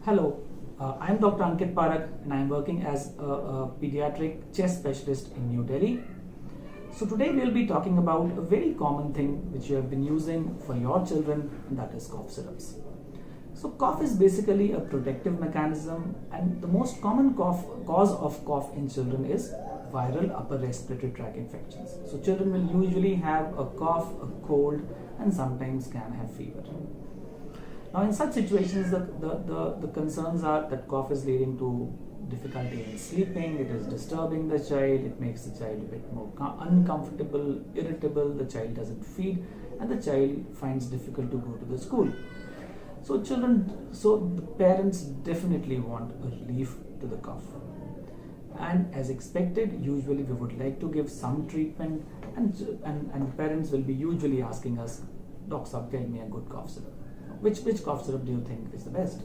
Hello, I am Dr. Ankit Parak and I am working as a pediatric chest specialist in New Delhi. So today we will be talking about a very common thing which you have been using for your children, and that is cough syrups. So cough is basically a protective mechanism, and the most common cause of cough in children is viral upper respiratory tract infections. So children will usually have a cough, a cold, and sometimes can have fever. Now, in such situations, the concerns are that cough is leading to difficulty in sleeping, it is disturbing the child, it makes the child a bit more uncomfortable, irritable, the child doesn't feed, and the child finds difficult to go to the school. So the parents definitely want a relief to the cough. And as expected, usually we would like to give some treatment, and parents will be usually asking us, Doc Sahab, tell me a good cough syrup. Which cough syrup do you think is the best?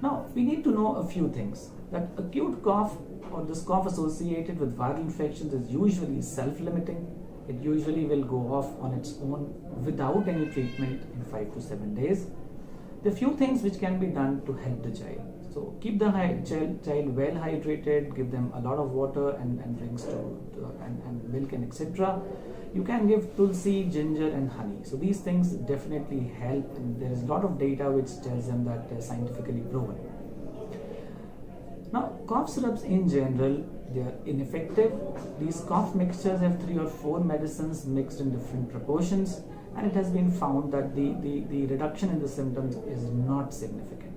Now, we need to know a few things. That acute cough or this cough associated with viral infections is usually self-limiting. It usually will go off on its own without any treatment in 5 to 7 days. There are few things which can be done to help the child. So keep the child well hydrated, give them a lot of water and drinks and milk and etc. You can give tulsi, ginger and honey. So these things definitely help, and there is a lot of data which tells them that they're scientifically proven. Now, cough syrups in general, they are ineffective. These cough mixtures have 3 or 4 medicines mixed in different proportions, and it has been found that the reduction in the symptoms is not significant.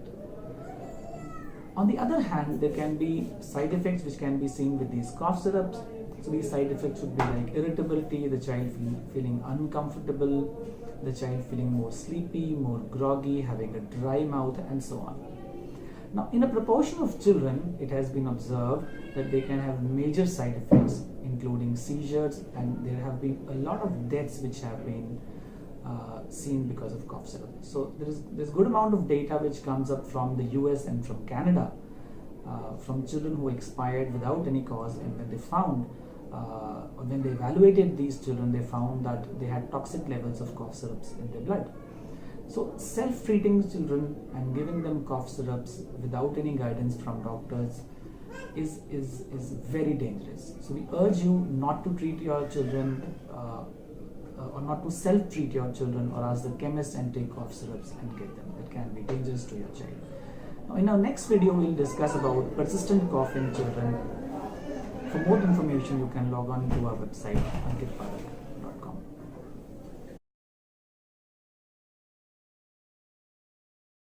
On the other hand, there can be side effects which can be seen with these cough syrups. So these side effects would be like irritability, the child feeling uncomfortable, the child feeling more sleepy, more groggy, having a dry mouth, and so on. Now, in a proportion of children, it has been observed that they can have major side effects, including seizures, and there have been a lot of deaths which have been seen because of cough syrup. So there's good amount of data which comes up from the US and from Canada, from children who expired without any cause, and when they evaluated these children, they found that they had toxic levels of cough syrups in their blood. So self-treating children and giving them cough syrups without any guidance from doctors is very dangerous. So we urge you not to treat your children or not to self-treat your children, or ask the chemist and take cough syrups and get them. That can be dangerous to your child. Now, in our next video, we'll discuss about persistent cough in children. For more information, you can log on to our website ankitparak.com.